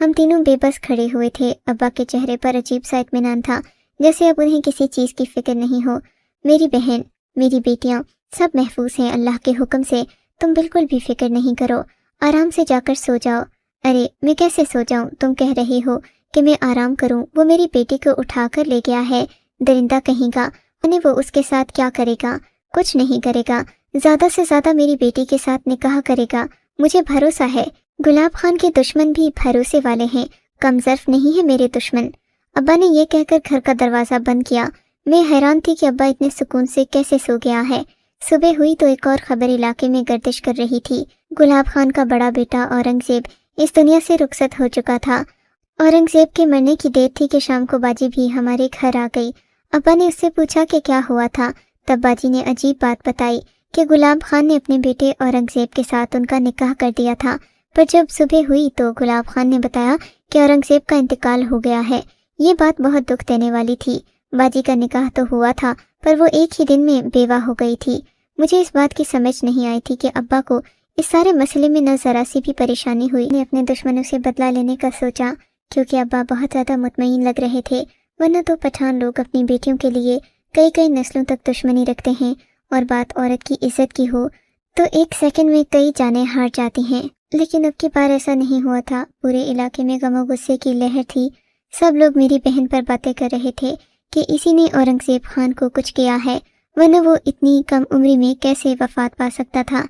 ہم تینوں بے بس کھڑے ہوئے تھے۔ ابا کے چہرے پر عجیب سا اطمینان تھا، جیسے اب انہیں کسی چیز کی فکر نہیں ہو۔ میری بہن، میری بیٹیاں سب محفوظ ہیں اللہ کے حکم سے، تم بالکل بھی فکر نہیں کرو، آرام سے جا کر سو جاؤ۔ ارے میں کیسے سو جاؤں؟ تم کہہ رہے ہو کہ میں آرام کروں؟ وہ میری بیٹی کو اٹھا کر لے گیا ہے، درندہ کہیں گا، انہیں وہ اس کے ساتھ کیا کرے گا؟ کچھ نہیں کرے گا، زیادہ سے زیادہ میری بیٹی کے ساتھ نکاح کرے گا، مجھے بھروسہ ہے۔ گلاب خان کے دشمن بھی بھروسے والے ہیں، کم ظرف نہیں ہے میرے دشمن۔ ابا نے یہ کہہ کر گھر کا دروازہ بند کیا۔ میں حیران تھی کہ ابا اتنے سکون سے کیسے سو گیا ہے۔ صبح ہوئی تو ایک اور خبر علاقے میں گردش کر رہی تھی۔ گلاب خان کا بڑا بیٹا اورنگزیب اس دنیا سے رخصت ہو چکا تھا۔ اورنگزیب کے مرنے کی دیر تھی کہ شام کو باجی بھی ہمارے گھر آ گئی۔ ابا نے اس سے پوچھا کہ کیا ہوا تھا، تب باجی نے عجیب بات بتائی کہ گلاب خان نے اپنے بیٹے اورنگزیب کے ساتھ ان کا نکاح کر دیا تھا، پر جب صبح ہوئی تو گلاب خان نے بتایا کہ اورنگزیب کا انتقال ہو گیا ہے۔ یہ بات بہت دکھ دینے والی تھی۔ باجی کا نکاح تو ہوا تھا، پر وہ ایک ہی دن میں بیوہ ہو گئی تھی۔ مجھے اس بات کی سمجھ نہیں آئی تھی کہ ابا کو اس سارے مسئلے میں نہ ذرا سی بھی پریشانی ہوئی۔ نے اپنے دشمنوں سے بدلہ لینے کا سوچا، کیونکہ ابا بہت زیادہ مطمئن لگ رہے تھے، ورنہ تو پٹھان لوگ اپنی بیٹیوں کے لیے کئی نسلوں تک دشمنی رکھتے ہیں، اور بات عورت کی عزت کی ہو تو ایک سیکنڈ میں کئی جانیں ہار جاتی ہیں۔ لیکن اب کی بار ایسا نہیں ہوا تھا۔ پورے علاقے میں غم و غصے کی لہر تھی۔ سب لوگ میری بہن پر باتیں کر رہے تھے کہ اسی نے اورنگزیب خان کو کچھ کیا ہے، ورنہ وہ اتنی کم عمری میں کیسے وفات پا سکتا تھا۔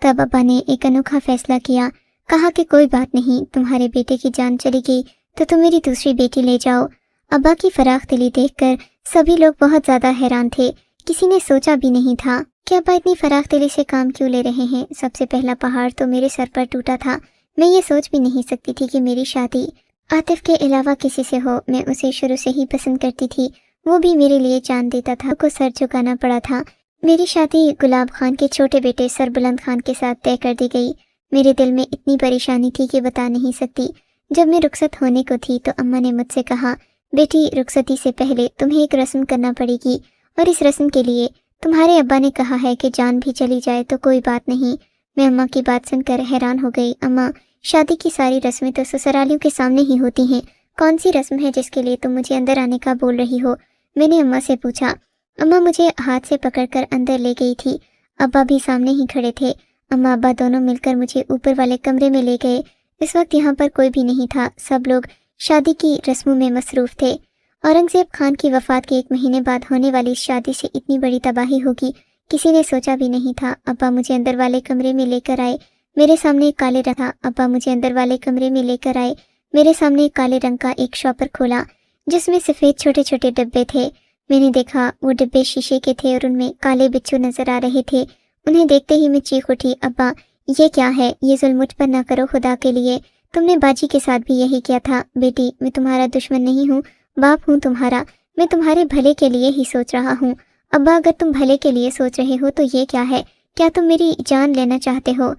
تب ابا نے ایک انوکھا فیصلہ کیا، کہا کہ کوئی بات نہیں، تمہارے بیٹے کی جان چلی گئی تو تم میری دوسری بیٹی لے جاؤ۔ ابا کی فراخ دلی دیکھ کر سبھی لوگ بہت زیادہ حیران تھے۔ کسی نے سوچا بھی نہیں تھا کہ ابا اتنی فراخ دلی سے کام کیوں لے رہے ہیں۔ سب سے پہلا پہاڑ تو میرے سر پر ٹوٹا تھا۔ میں یہ سوچ بھی نہیں سکتی تھی کہ میری شادی عاطف کے علاوہ کسی سے ہو۔ میں اسے شروع سے ہی پسند کرتی تھی، وہ بھی میرے لیے جان دیتا تھا، کو سر جھکانا پڑا تھا۔ میری شادی گلاب خان کے چھوٹے بیٹے سربلند خان کے ساتھ طے کر دی گئی۔ میرے دل میں اتنی پریشانی تھی کہ بتا نہیں سکتی۔ جب میں رخصت ہونے کو تھی تو اماں نے مجھ سے کہا، بیٹی رخصتی سے پہلے تمہیں ایک رسم کرنا پڑے گی، اور اس رسم کے لیے تمہارے ابا نے کہا ہے کہ جان بھی چلی جائے تو کوئی بات نہیں۔ میں اماں کی بات سن کر حیران ہو گئی۔ اماں، شادی کی ساری رسمیں تو سسرالیوں کے سامنے ہی ہوتی ہیں، کون سی رسم ہے جس کے لیے تم مجھے اندر آنے کا بول رہی ہو؟ میں نے اماں سے پوچھا۔ اماں مجھے ہاتھ سے پکڑ کر اندر لے گئی تھی۔ ابا بھی سامنے ہی کھڑے تھے۔ اماں ابا دونوں مل کر مجھے اوپر والے کمرے میں لے گئے۔ اس وقت یہاں پر کوئی بھی نہیں تھا، سب لوگ شادی کی رسموں میں مصروف تھے۔ اورنگزیب خان کی وفات کے 1 مہینے بعد ہونے والی اس شادی سے اتنی بڑی تباہی ہوگی کسی نے سوچا بھی نہیں تھا۔ ابا مجھے اندر والے کمرے میں لے کر آئے، میرے سامنے ایک کالے رنگ تھا۔ ابا مجھے اندر والے کمرے میں لے کر آئے، میرے سامنے ایک کالے رنگ کا ایک شاپر کھولا جس میں سفید چھوٹے چھوٹے ڈبے تھے۔ میں نے دیکھا وہ ڈبے شیشے کے تھے اور ان میں کالے بچھو نظر آ رہے تھے۔ انہیں دیکھتے ہی میں چیخ اٹھی، ابا یہ کیا ہے؟ یہ ظلم مجھ پر نہ کرو خدا کے لیے، تم نے باجی کے ساتھ بھی یہی کیا تھا۔ بیٹی میں تمہارا دشمن نہیں ہوں، باپ ہوں تمہارا، میں تمہارے بھلے کے لیے ہی سوچ رہا ہوں۔ ابا اگر تم بھلے کے لیے سوچ رہے ہو تو یہ کیا ہے؟ کیا تم میری جان لینا چاہتے ہو؟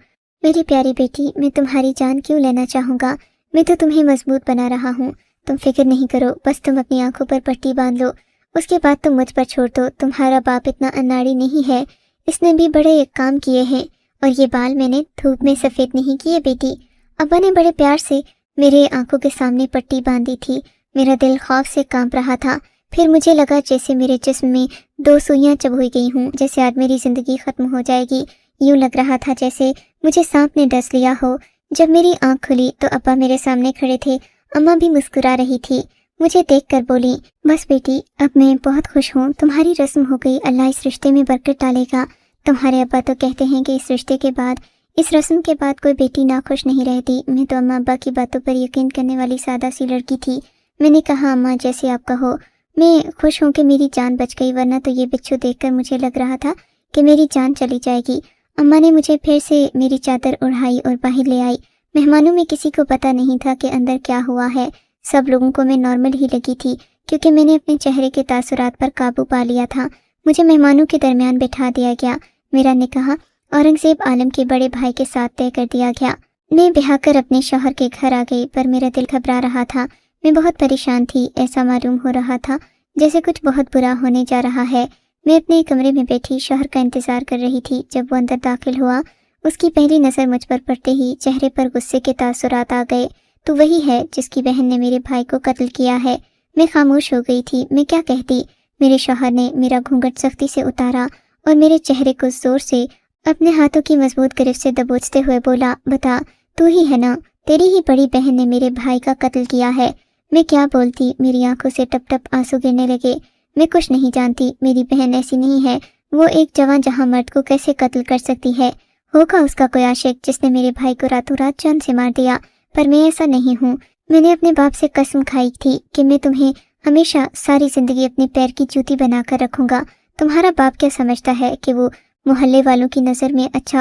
میری پیاری بیٹی، میں تمہاری جان کیوں لینا چاہوں گا؟ میں تو تمہیں مضبوط بنا رہا ہوں، تم فکر نہیں کرو، بس تم اپنی آنکھوں پر پٹی باندھ لو، اس کے بعد تم مجھ پر چھوڑ دو۔ تمہارا باپ اتنا اناڑی نہیں ہے، اس نے بھی بڑے کام کیے ہیں، اور یہ بال میں نے دھوپ میں سفید نہیں کیے بیٹی۔ ابا نے بڑے پیار سے میرے آنکھوں کے سامنے پٹی باندھی تھی۔ میرا دل خوف سے کانپ رہا تھا۔ پھر مجھے لگا جیسے میرے جسم میں 2 سوئیاں چبھوئی گئی ہوں، جیسے آج میری زندگی ختم ہو جائے گی۔ یوں لگ رہا تھا جیسے مجھے سانپ نے ڈس لیا ہو۔ جب میری آنکھ کھلی تو ابا میرے سامنے کھڑے تھے، اماں بھی مسکرا رہی تھی۔ مجھے دیکھ کر بولی، بس بیٹی اب میں بہت خوش ہوں، تمہاری رسم ہو گئی، اللہ اس رشتے میں برکت ڈالے گا۔ تمہارے ابا تو کہتے ہیں کہ اس رشتے کے بعد، اس رسم کے بعد کوئی بیٹی ناخوش نہیں رہتی۔ میں تو اماں ابا کی باتوں پر یقین کرنے والی سادہ سی لڑکی تھی۔ میں نے کہا، اماں جیسے آپ کہو، میں خوش ہوں کہ میری جان بچ گئی، ورنہ تو یہ بچھو دیکھ کر مجھے لگ رہا تھا کہ میری جان چلی جائے گی۔ اماں نے مجھے پھر سے میری چادر اڑھائی اور باہر لے آئی۔ مہمانوں میں کسی کو پتہ نہیں تھا کہ اندر کیا ہوا ہے۔ سب لوگوں کو میں نارمل ہی لگی تھی، کیونکہ میں نے اپنے چہرے کے تاثرات پر قابو پا لیا تھا۔ مجھے مہمانوں کے درمیان بٹھا دیا گیا۔ میرا نکاح اورنگزیب عالم کے بڑے بھائی کے ساتھ طے کر دیا گیا۔ میں بیاہ کر اپنے شوہر کے گھر آ گئی، پر میرا دل گھبرا رہا تھا۔ میں بہت پریشان تھی، ایسا معلوم ہو رہا تھا جیسے کچھ بہت برا ہونے جا رہا ہے۔ میں اپنے کمرے میں بیٹھی شوہر کا انتظار کر رہی تھی۔ جب وہ اندر داخل ہوا، اس کی پہلی نظر مجھ پر پڑتے ہی چہرے پر غصے کے تاثرات آ گئے۔ تو وہی ہے جس کی بہن نے میرے بھائی کو قتل کیا ہے۔ میں خاموش ہو گئی تھی، میں کیا کہتی۔ میرے شوہر نے میرا گھونگھٹ سختی سے اتارا اور میرے چہرے کو زور سے اپنے ہاتھوں کی مضبوط گرفت سے دبوچتے ہوئے بولا، بتا، تو ہی ہے نا، تیری ہی بڑی بہن نے میرے بھائی کا قتل کیا ہے۔ میں کیا بولتی، میری آنکھوں سے ٹپ ٹپ آنسو گرنے لگے۔ میں کچھ نہیں جانتی، میری بہن ایسی نہیں ہے، وہ ایک جوان جہاں مرد کو کیسے قتل کر سکتی ہے؟ ہوگا اس کا کوئی عاشق جس نے میرے بھائی کو راتوں رات جان سے مار دیا، پر میں ایسا نہیں ہوں۔ میں نے اپنے باپ سے قسم کھائی تھی کہ میں تمہیں ہمیشہ ساری زندگی اپنے پیر کی جوتی بنا کر رکھوں گا۔ تمہارا باپ کیا سمجھتا ہے کہ وہ محلے والوں کی نظر میں اچھا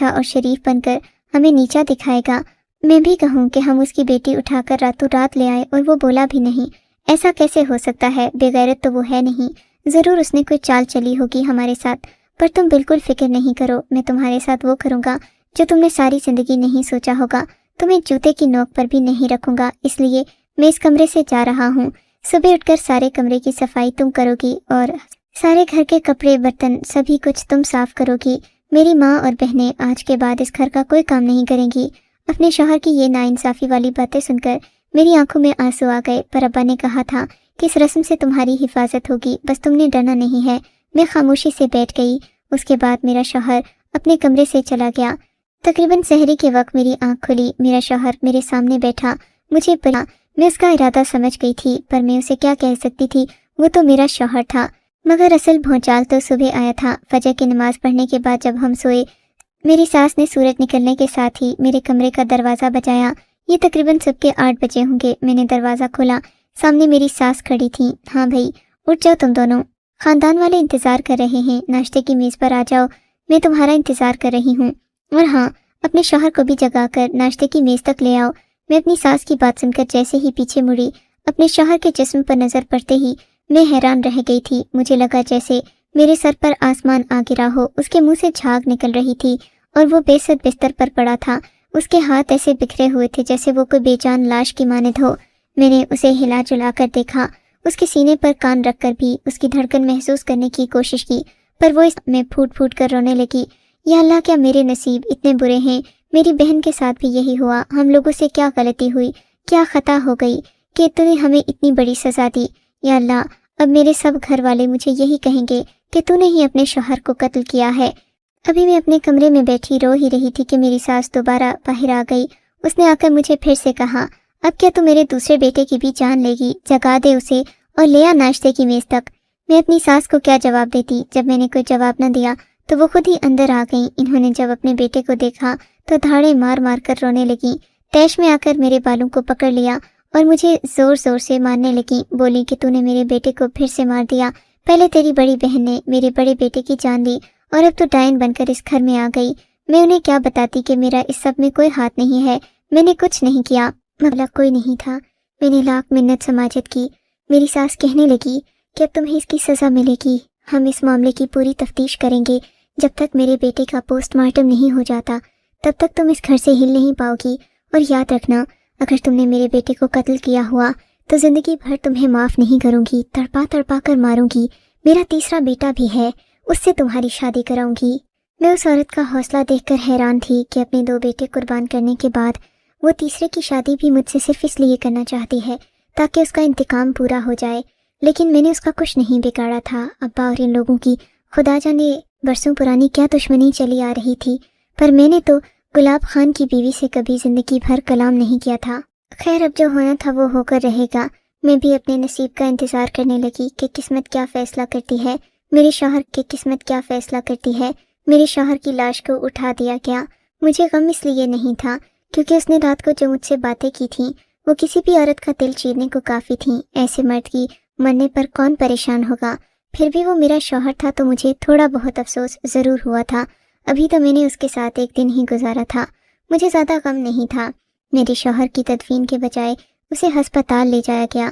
اور شریف بن کر ہمیں نیچا دکھائے گا؟ میں بھی کہوں کہ ہم اس کی بیٹی اٹھا کر راتوں رات لے آئے اور وہ بولا بھی نہیں، ایسا کیسے ہو سکتا ہے؟ بے غیرت تو وہ ہے نہیں، ضرور اس نے کوئی چال چلی ہوگی ہمارے ساتھ، پر تم بالکل فکر نہیں کرو، میں تمہارے ساتھ وہ کروں گا جو تم نے ساری زندگی نہیں سوچا ہوگا۔ تمہیں جوتے کی نوک پر بھی نہیں رکھوں گا، اس لیے میں اس کمرے سے جا رہا ہوں۔ صبح اٹھ کر سارے کمرے کی صفائی تم کرو گی اور سارے گھر کے کپڑے برتن سبھی کچھ تم صاف کرو گی۔ میری ماں اور بہنیں آج کے بعد اس گھر کا کوئی کام نہیں کریں گی۔ اپنے شوہر کی یہ ناانصافی والی باتیں سن کر میری آنکھوں میں آنسو آ گئے، پر ابا نے کہا تھا کہ اس رسم سے تمہاری حفاظت ہوگی، بس تم نے ڈرنا نہیں ہے۔ میں خاموشی سے بیٹھ گئی۔ اس کے بعد میرا شوہر اپنے کمرے سے چلا گیا۔ تقریباً سحری کے وقت میری آنکھ کھلی، میرا شوہر میرے سامنے بیٹھا، مجھے بلا۔ میں اس کا ارادہ سمجھ گئی تھی، پر میں اسے کیا کہہ سکتی تھی، وہ تو میرا شوہر تھا۔ مگر اصل بھونچال تو صبح آیا تھا۔ فجر کی نماز پڑھنے کے بعد جب ہم سوئے، میری ساس نے سورج نکلنے کے ساتھ ہی میرے کمرے کا دروازہ بجایا۔ یہ تقریباً صبح کے 8 بجے ہوں گے۔ میں نے دروازہ کھولا، سامنے میری ساس کھڑی تھیں۔ ہاں بھائی، اٹھ جاؤ تم دونوں، خاندان والے انتظار کر رہے ہیں، ناشتے کی میز پر آ جاؤ، میں تمہارا انتظار کر رہی ہوں۔ اور ہاں، اپنے شوہر کو بھی جگا کر ناشتے کی میز تک لے آؤ۔ میں اپنی ساس کی بات سن کر جیسے ہی پیچھے مڑی، اپنے شوہر کے جسم پر نظر پڑتے ہی میں حیران رہ گئی تھی۔ مجھے لگا جیسے میرے سر پر آسمان آ گرا ہو۔ اس کے منہ سے جھاگ نکل رہی تھی اور وہ بے ست بستر پر پڑا تھا۔ اس کے ہاتھ ایسے بکھرے ہوئے تھے جیسے وہ کوئی بے جان لاش کی مانند ہو۔ میں نے اسے ہلا جلا کر دیکھا، اس کے سینے پر کان رکھ کر بھی اس کی دھڑکن محسوس کرنے کی کوشش کی، پر وہ اس میں پھوٹ پھوٹ کر رونے لگی۔ یا اللہ، کیا میرے نصیب اتنے برے ہیں؟ میری بہن کے ساتھ بھی یہی ہوا۔ ہم لوگوں سے کیا غلطی ہوئی، کیا خطا ہو گئی کہ تو نے ہمیں اتنی بڑی سزا دی؟ یا اللہ، اب میرے سب گھر والے مجھے یہی کہیں گے کہ تو نے ہی اپنے شوہر کو قتل کیا ہے۔ ابھی میں اپنے کمرے میں بیٹھی رو ہی رہی تھی کہ میری ساس دوبارہ باہر آ گئی۔ اس نے آ کر مجھے پھر سے کہا، اب کیا تو میرے دوسرے بیٹے کی بھی جان لے گی؟ جگا دے اسے اور لے آ ناشتے کی میز تک۔ میں اپنی ساس کو کیا جواب دیتی؟ جب میں نے کوئی جواب نہ دیا تو وہ خود ہی اندر آ گئیں۔ انہوں نے جب اپنے بیٹے کو دیکھا تو دھاڑے مار مار کر رونے لگیں، تیش میں آ کر میرے بالوں کو پکڑ لیا اور مجھے زور زور سے مارنے لگیں۔ بولی کہ تو نے میرے بیٹے کو پھر سے مار دیا، پہلے تیری بڑی بہن نے میرے بڑے بیٹے کی جان لی اور اب تو ڈائن بن کر اس گھر میں آ گئی۔ میں انہیں کیا بتاتی کہ میرا اس سب میں کوئی ہاتھ نہیں ہے، میں نے کچھ نہیں کیا، مطلب کوئی نہیں تھا۔ میں نے لاکھ منت سماجت کی۔ میری ساس کہنے لگی کہ اب تمہیں اس کی سزا ملے گی، ہم اس معاملے کی پوری تفتیش کریں گے، جب تک میرے بیٹے کا پوسٹ مارٹم نہیں ہو جاتا تب تک تم اس گھر سے ہل نہیں پاؤ گی، اور یاد رکھنا، اگر تم نے میرے بیٹے کو قتل کیا ہوا تو زندگی بھر تمہیں معاف نہیں کروں گی، تڑپا تڑپا کر ماروں گی۔ میرا تیسرا بیٹا بھی ہے، اس سے تمہاری شادی کراؤں گی۔ میں اس عورت کا حوصلہ دیکھ کر حیران تھی کہ اپنے 2 بیٹے قربان کرنے کے بعد وہ تیسرے کی شادی بھی مجھ سے صرف اس لیے کرنا چاہتی ہے تاکہ اس کا انتقام پورا ہو جائے۔ لیکن میں نے اس کا کچھ نہیں بگاڑا تھا۔ ابا اور ان لوگوں کی خدا جانے برسوں پرانی کیا دشمنی چلی آ رہی تھی، پر میں نے تو گلاب خان کی بیوی سے کبھی زندگی بھر کلام نہیں کیا تھا۔ خیر، اب جو ہونا تھا وہ ہو کر رہے گا۔ میں بھی اپنے نصیب کا انتظار کرنے لگی کہ قسمت کیا فیصلہ کرتی ہے، میرے شوہر کی قسمت کیا فیصلہ کرتی ہے۔ میرے شوہر کی لاش کو اٹھا دیا گیا۔ مجھے غم اس لیے نہیں تھا کیونکہ اس نے رات کو جو مجھ سے باتیں کی تھیں وہ کسی بھی عورت کا دل چیرنے کو کافی تھیں۔ ایسے مرد کی مرنے پر کون پریشان ہوگا؟ پھر بھی وہ میرا شوہر تھا تو مجھے تھوڑا بہت افسوس ضرور ہوا تھا۔ ابھی تو میں نے اس کے ساتھ ایک دن ہی گزارا تھا، مجھے زیادہ غم نہیں تھا۔ میرے شوہر کی تدفین کے بجائے اسے ہسپتال لے جایا گیا۔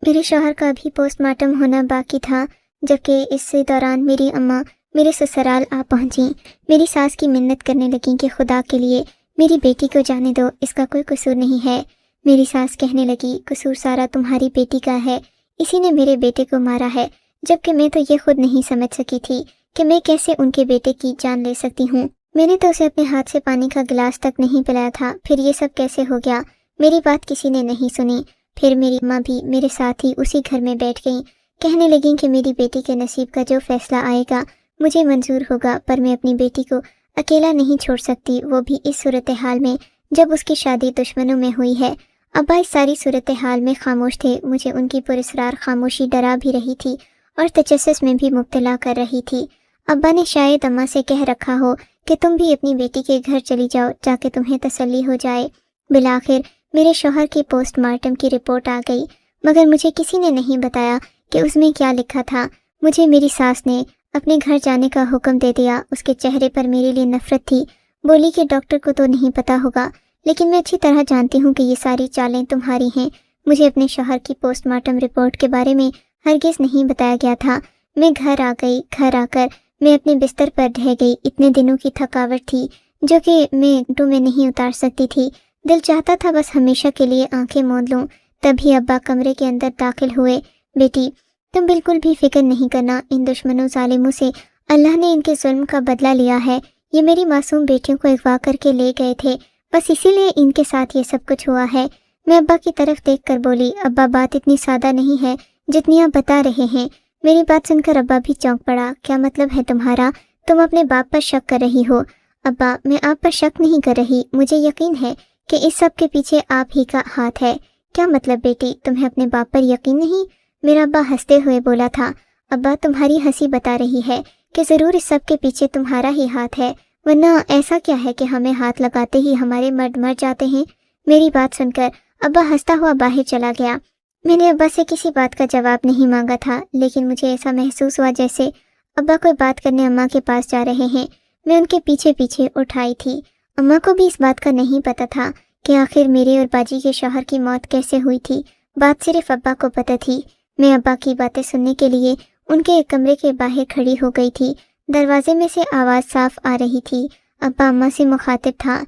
میرے شوہر کا ابھی پوسٹ مارٹم ہونا باقی تھا، جبکہ اس دوران میری اماں میرے سسرال آ پہنچیں۔ میری ساس کی منت کرنے لگیں کہ خدا کے لیے میری بیٹی کو جانے دو، اس کا کوئی قصور نہیں ہے۔ میری ساس کہنے لگی، قصور سارا تمہاری بیٹی کا ہے، اسی نے میرے بیٹے کو مارا ہے، جبکہ میں تو یہ خود نہیں سمجھ سکی تھی کہ میں کیسے ان کے بیٹے کی جان لے سکتی ہوں۔ میں نے تو اسے اپنے ہاتھ سے پانی کا گلاس تک نہیں پلایا تھا، پھر یہ سب کیسے ہو گیا؟ میری بات کسی نے نہیں سنی۔ پھر میری ماں بھی میرے ساتھ ہی اسی گھر میں بیٹھ گئیں، کہنے لگیں کہ میری بیٹی کے نصیب کا جو فیصلہ آئے گا مجھے منظور ہوگا، پر میں اپنی بیٹی کو اکیلا نہیں چھوڑ سکتی، وہ بھی اس صورتحال میں جب اس کی شادی دشمنوں میں ہوئی ہے۔ ابا اس ساری صورتحال میں خاموش تھے، مجھے ان کی پراسرار خاموشی ڈرا بھی رہی تھی اور تجسس میں بھی مبتلا کر رہی تھی۔ ابا نے شاید اماں سے کہہ رکھا ہو کہ تم بھی اپنی بیٹی کے گھر چلی جاؤ تاکہ تمہیں تسلی ہو جائے۔ بالآخر میرے شوہر کی پوسٹ مارٹم کی رپورٹ آ گئی، مگر مجھے کسی نے نہیں بتایا کہ اس میں کیا لکھا تھا۔ مجھے میری ساس نے اپنے گھر جانے کا حکم دے دیا۔ اس کے چہرے پر میرے لیے نفرت تھی، بولی کہ ڈاکٹر کو تو نہیں پتا ہوگا، لیکن میں اچھی طرح جانتی ہوں کہ یہ ساری چالیں تمہاری ہیں۔ مجھے اپنے شوہر کی پوسٹ مارٹم رپورٹ کے بارے میں ہرگز نہیں بتایا گیا تھا۔ میں گھر آ گئی، گھر آ کر میں اپنے بستر پر ڈھہ گئی۔ اتنے دنوں کی تھکاوٹ تھی جو کہ میں گھنٹوں میں نہیں اتار سکتی تھی۔ دل چاہتا تھا بس ہمیشہ کے لیے آنکھیں موند لوں۔ تبھی ابا کمرے کے اندر داخل ہوئے۔ بیٹی، تم بالکل بھی فکر نہیں کرنا، ان دشمنوں ظالموں سے اللہ نے ان کے ظلم کا بدلہ لیا ہے۔ یہ میری معصوم بیٹیوں کو اغوا کر کے لے گئے تھے، بس اسی لیے ان کے ساتھ یہ سب کچھ ہوا ہے۔ میں ابا کی طرف دیکھ کر بولی، ابا بات اتنی سادہ نہیں ہے جتنی آپ بتا رہے ہیں۔ میری بات سن کر ابا بھی چونک پڑا۔ کیا مطلب ہے تمہارا؟ تم اپنے باپ پر شک کر رہی ہو؟ ابا، میں آپ پر شک نہیں کر رہی، مجھے یقین ہے کہ اس سب کے پیچھے آپ ہی کا ہاتھ ہے۔ کیا مطلب بیٹی، تمہیں اپنے باپ پر یقین نہیں؟ میرا ابا ہنستے ہوئے بولا تھا۔ ابا، تمہاری ہنسی بتا رہی ہے کہ ضرور اس سب کے پیچھے تمہارا ہی ہاتھ ہے، ورنہ ایسا کیا ہے کہ ہمیں ہاتھ لگاتے ہی ہمارے مرد مر جاتے ہیں؟ میری بات سن کر ابا ہنستا ہوا باہر چلا گیا۔ میں نے ابا سے کسی بات کا جواب نہیں مانگا تھا، لیکن مجھے ایسا محسوس ہوا جیسے ابا کوئی بات کرنے اماں کے پاس جا رہے ہیں۔ میں ان کے پیچھے پیچھے اٹھائی تھی۔ اماں کو بھی اس بات کا نہیں پتہ تھا کہ آخر میرے اور باجی کے شوہر کی موت کیسے ہوئی تھی، بات صرف ابا کو پتہ تھی۔ میں ابا کی باتیں سننے کے لیے ان کے کمرے کے باہر کھڑی ہو گئی تھی۔ دروازے میں سے آواز صاف آ رہی تھی۔ ابا اماں سے مخاطب تھا،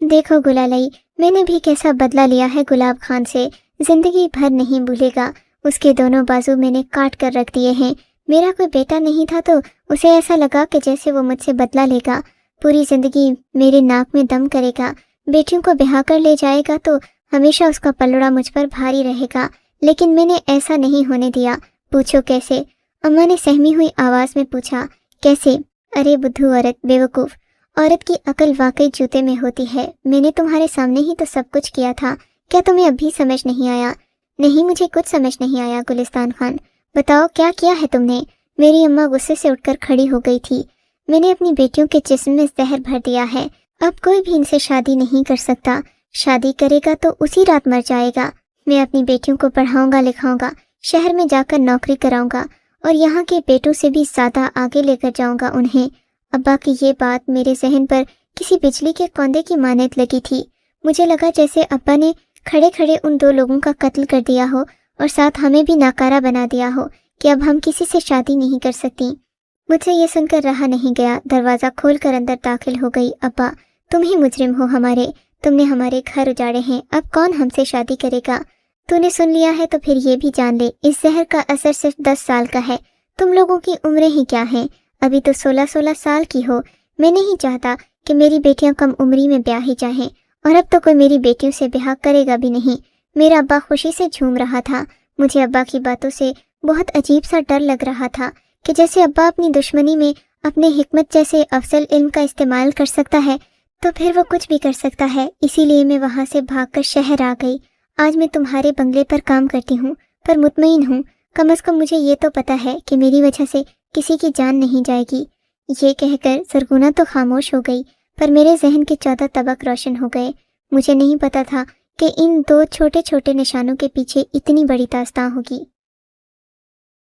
دیکھو گلالئی، میں نے بھی کیسا بدلہ لیا ہے گلاب خان سے، زندگی بھر نہیں بھولے گا۔ اس کے دونوں بازو میں نے کاٹ کر رکھ دیے ہیں۔ میرا کوئی بیٹا نہیں تھا تو اسے ایسا لگا کہ جیسے وہ مجھ سے بدلہ لے گا، پوری زندگی میرے ناک میں دم کرے گا۔ بیٹیوں کو بہا کر لے جائے گا تو ہمیشہ اس کا پلڑا مجھ پر بھاری رہے گا، لیکن میں نے ایسا نہیں ہونے دیا۔ پوچھو کیسے؟ اماں نے سہمی ہوئی آواز میں پوچھا۔ کیسے؟ ارے بدھو عورت، بے وقوف عورت کی عقل واقعی جوتے میں ہوتی ہے۔ میں نے تمہارے سامنے ہی تو سب کچھ کیا تھا، کیا تمہیں اب بھی سمجھ نہیں آیا؟ نہیں، مجھے کچھ سمجھ نہیں آیا گلستان خان، بتاؤ کیا کیا ہے تم نے؟ میری اماں غصے سے اٹھ کر کھڑی ہو گئی تھی۔ میں نے اپنی بیٹیوں کے جسم میں زہر بھر دیا ہے، اب کوئی بھی ان سے شادی نہیں کر سکتا۔ شادی کرے گا تو اسی رات مر جائے گا۔ میں اپنی بیٹیوں کو پڑھاؤں گا، لکھاؤں گا، شہر میں جا کر نوکری کراؤں گا اور یہاں کے بیٹوں سے بھی زیادہ آگے لے کر جاؤں گا انہیں۔ ابا کی یہ بات میرے ذہن پر کسی بجلی کے کوندے کی مانند لگی تھی۔ مجھے لگا جیسے ابا نے کھڑے کھڑے ان دو لوگوں کا قتل کر دیا ہو اور ساتھ ہمیں بھی ناکارہ بنا دیا ہو کہ اب ہم کسی سے شادی نہیں کر سکتی۔ مجھ سے یہ سن کر رہا نہیں گیا، دروازہ کھول کر اندر داخل ہو گئی۔ ابا، تم ہی مجرم ہو ہمارے، تم نے ہمارے گھر اجاڑے ہیں، اب کون ہم سے شادی کرے گا؟ تو نے سن لیا ہے تو پھر یہ بھی جان لے، اس زہر کا اثر صرف 10 سال کا ہے۔ تم لوگوں کی عمریں ہی کیا ہیں؟ ابھی تو 16 سال کی ہو۔ میں نہیں چاہتا کہ میری بیٹیاں کم عمری میں بیاہی جائیں، اور اب تو کوئی میری بیٹیوں سے بیاہ کرے گا بھی نہیں۔ میرا ابا خوشی سے جھوم رہا تھا۔ مجھے ابا کی باتوں سے بہت عجیب سا ڈر لگ رہا تھا کہ جیسے ابا اپنی دشمنی میں اپنے حکمت جیسے افضل علم کا استعمال کر سکتا ہے تو پھر وہ کچھ بھی کر سکتا ہے۔ اسی لیے میں وہاں سے بھاگ کر شہر آ گئی۔ آج میں تمہارے بنگلے پر کام کرتی ہوں، پر مطمئن ہوں کم از کم مجھے یہ تو پتہ ہے کہ میری وجہ سے کسی کی جان نہیں جائے گی۔ یہ کہہ کر زرگونہ تو خاموش ہو گئی، پر میرے ذہن کے 14 طبق روشن ہو گئے۔ مجھے نہیں پتا تھا کہ ان 2 چھوٹے چھوٹے نشانوں کے پیچھے اتنی بڑی داستاں ہوگی۔